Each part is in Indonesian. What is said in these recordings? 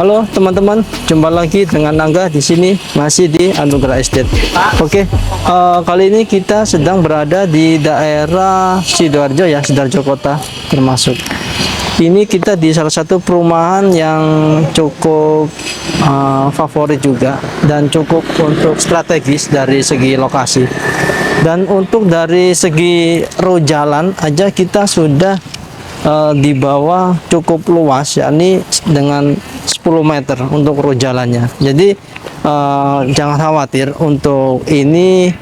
Halo teman-teman, jumpa lagi dengan Angga di sini masih di Anugerah Estate. Oke, kali ini kita sedang berada di daerah Sidoarjo ya, Sidoarjo Kota termasuk. Ini kita di salah satu perumahan yang cukup favorit juga dan cukup untuk strategis dari segi lokasi. Dan untuk dari segi row jalan aja kita sudah di bawah cukup luas, yakni dengan 10 meter untuk row jalannya. Jadi jangan khawatir, untuk ini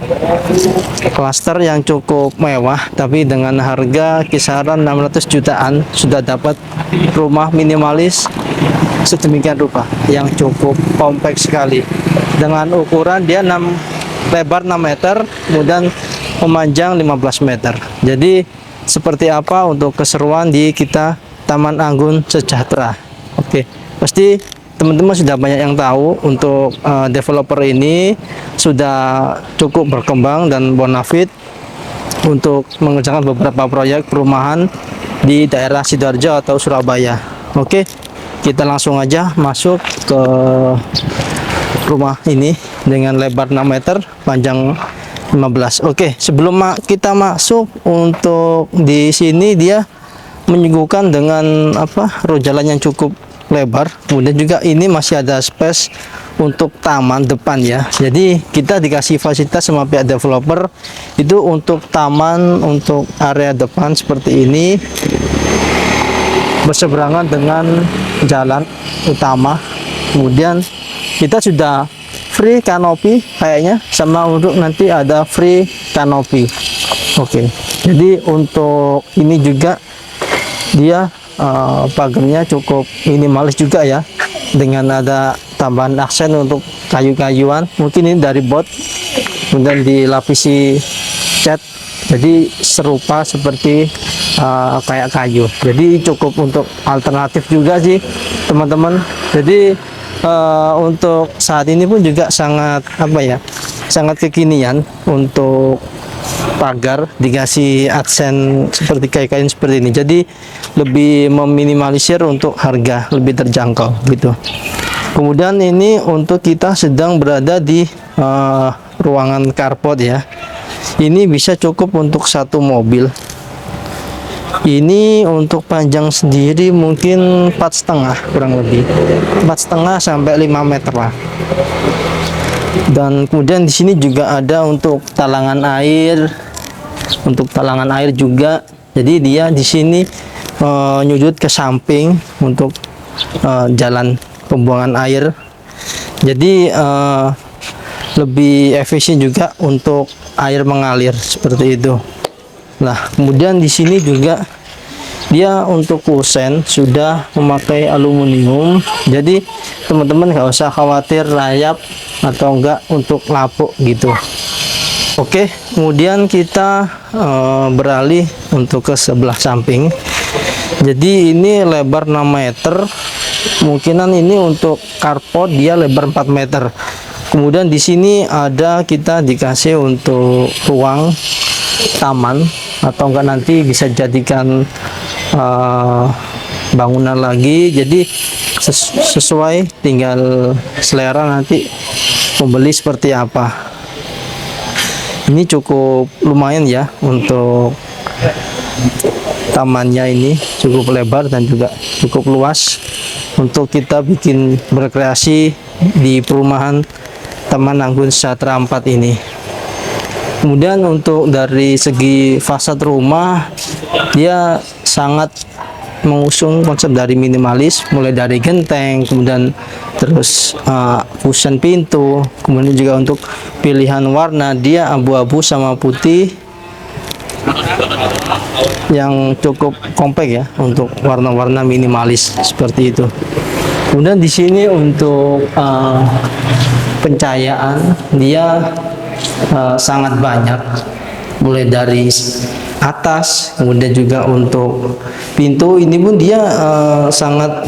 klaster yang cukup mewah, tapi dengan harga kisaran 600 jutaan sudah dapat rumah minimalis sedemikian rupa yang cukup kompak sekali, dengan ukuran dia lebar 6 meter, kemudian memanjang 15 meter. Jadi seperti apa untuk keseruan di kita Taman Anggun Sejahtera. Oke, pasti teman-teman sudah banyak yang tahu untuk developer ini sudah cukup berkembang dan bonafit untuk mengerjakan beberapa proyek perumahan di daerah Sidoarjo atau Surabaya. Oke, kita langsung aja masuk ke rumah ini dengan lebar 6 meter, panjang 15. Oke, sebelum kita masuk, untuk di sini dia menyuguhkan dengan row jalan yang cukup lebar. Kemudian juga ini masih ada space untuk taman depan ya. Jadi kita dikasih fasilitas sama pihak developer itu untuk taman, untuk area depan seperti ini berseberangan dengan jalan utama. Kemudian kita sudah free kanopi kayaknya, sama untuk nanti ada free kanopi. Oke, jadi untuk ini juga dia pagarnya cukup minimalis juga ya, dengan ada tambahan aksen untuk kayu-kayuan, mungkin ini dari bot kemudian dilapisi cat, jadi serupa seperti kayak kayu. Jadi cukup untuk alternatif juga sih teman-teman. Jadi untuk saat ini pun juga sangat sangat kekinian, untuk pagar dikasih aksen seperti kain seperti ini, jadi lebih meminimalisir untuk harga, lebih terjangkau gitu. Kemudian ini untuk kita sedang berada di ruangan carport ya, ini bisa cukup untuk satu mobil. Ini untuk panjang sendiri mungkin 4,5, kurang lebih 4,5 sampai 5 meter lah. Dan kemudian di sini juga ada untuk talangan air, juga. Jadi dia di sini nyudut ke samping untuk jalan pembuangan air. Jadi lebih efisien juga untuk air mengalir seperti itu. Nah, kemudian di sini juga dia untuk kusen sudah memakai aluminium, jadi teman-teman nggak usah khawatir rayap atau enggak untuk lapuk gitu. Oke, kemudian kita beralih untuk ke sebelah samping. Jadi ini lebar 6 meter, kemungkinan ini untuk carport dia lebar 4 meter. Kemudian di sini ada kita dikasih untuk ruang taman, atau enggak nanti bisa jadikan bangunan lagi. Jadi sesuai, tinggal selera nanti pembeli seperti apa. Ini cukup lumayan ya, untuk tamannya ini cukup lebar dan juga cukup luas untuk kita bikin berkreasi di perumahan Taman Anggun Sejahtera 4 ini. Kemudian untuk dari segi fasad rumah, dia sangat mengusung konsep dari minimalis, mulai dari genteng, kemudian terus kusen pintu, kemudian juga untuk pilihan warna dia abu-abu sama putih yang cukup kompak ya, untuk warna-warna minimalis seperti itu. Kemudian di sini untuk pencahayaan dia sangat banyak, mulai dari atas, kemudian juga untuk pintu ini pun dia sangat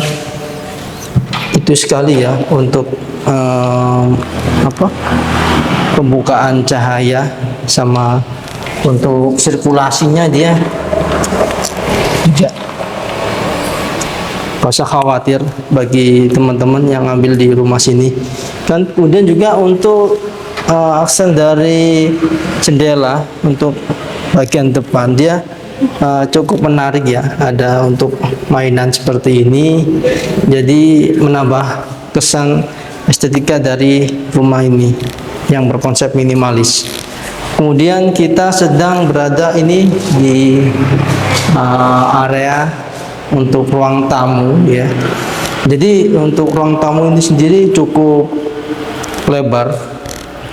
itu sekali ya, untuk pembukaan cahaya, sama untuk sirkulasinya dia juga Gak usah khawatir bagi teman-teman yang ambil di rumah sini. Dan kemudian juga untuk aksen dari jendela untuk bagian depan dia cukup menarik ya, ada untuk mainan seperti ini, jadi menambah kesan estetika dari rumah ini yang berkonsep minimalis. Kemudian kita sedang berada ini di area untuk ruang tamu ya. Jadi untuk ruang tamu ini sendiri cukup lebar,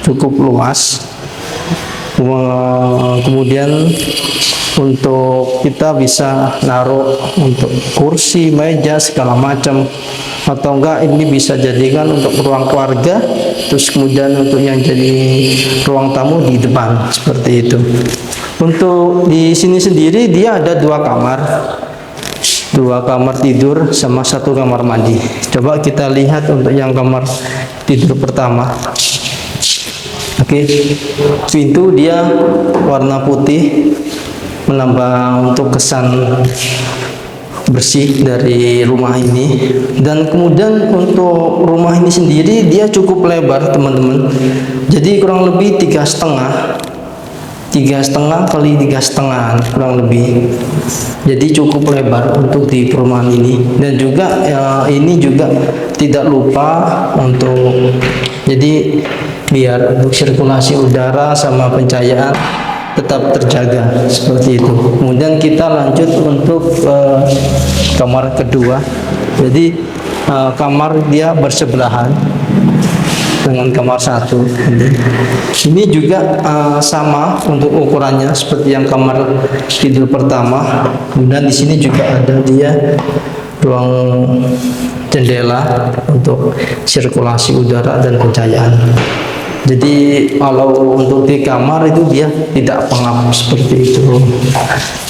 cukup luas. Kemudian untuk kita bisa naruh untuk kursi, meja segala macam, atau enggak ini bisa jadikan untuk ruang keluarga, terus kemudian untuk yang jadi ruang tamu di depan seperti itu. Untuk di sini sendiri dia ada dua kamar tidur sama satu kamar mandi. Coba kita lihat untuk yang kamar tidur pertama. Oke, pintu dia warna putih, menambah untuk kesan bersih dari rumah ini. Dan kemudian untuk rumah ini sendiri dia cukup lebar teman-teman, jadi kurang lebih 3,5 kali 3,5 kurang lebih, jadi cukup lebar untuk di perumahan ini. Dan juga ini juga tidak lupa untuk jadi biar untuk sirkulasi udara sama pencahayaan tetap terjaga seperti itu. Kemudian kita lanjut untuk kamar kedua. Jadi kamar dia bersebelahan dengan kamar satu. Ini juga sama untuk ukurannya seperti yang kamar tidur pertama. Kemudian di sini juga ada dia ruang jendela untuk sirkulasi udara dan pencahayaan. Jadi kalau untuk di kamar itu dia tidak pengap seperti itu.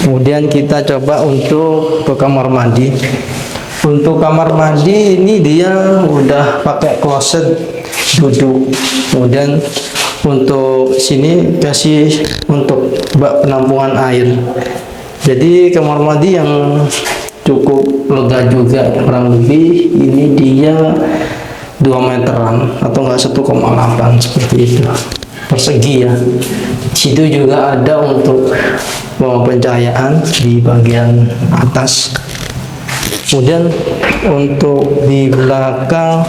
Kemudian kita coba untuk ke kamar mandi. Untuk kamar mandi ini dia udah pakai kloset duduk. Kemudian untuk sini kasih untuk bak penampungan air. Jadi kamar mandi yang cukup lega juga, kurang lebih ini dia 2 meteran atau enggak 1,8 seperti itu, persegi ya. Situ juga ada untuk pencahayaan di bagian atas. Kemudian untuk di belakang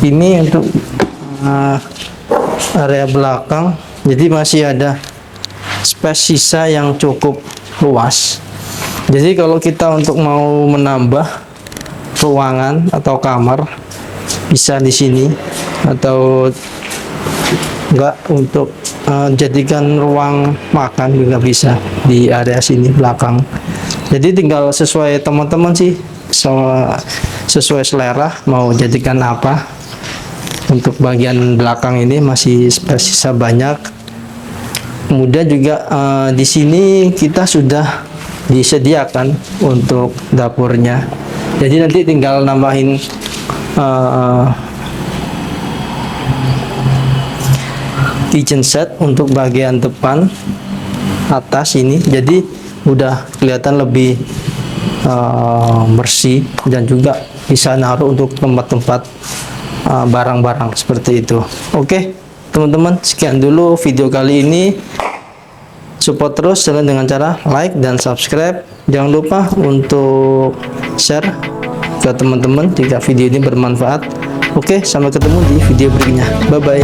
ini untuk area belakang, jadi masih ada space sisa yang cukup luas. Jadi kalau kita untuk mau menambah ruangan atau kamar bisa di sini, atau enggak untuk jadikan ruang makan juga bisa di area sini belakang. Jadi tinggal sesuai teman-teman sih, sesuai selera mau jadikan apa. Untuk bagian belakang ini masih sisa banyak. Kemudian juga di sini kita sudah disediakan untuk dapurnya. Jadi nanti tinggal nambahin kitchen set untuk bagian depan atas ini. Jadi udah kelihatan lebih bersih, dan juga bisa naruh untuk tempat-tempat barang-barang seperti itu. Oke teman-teman, sekian dulu video kali ini. Support terus dengan cara like dan subscribe. Jangan lupa untuk share ke teman-teman jika video ini bermanfaat. Oke, sampai ketemu di video berikutnya. Bye bye.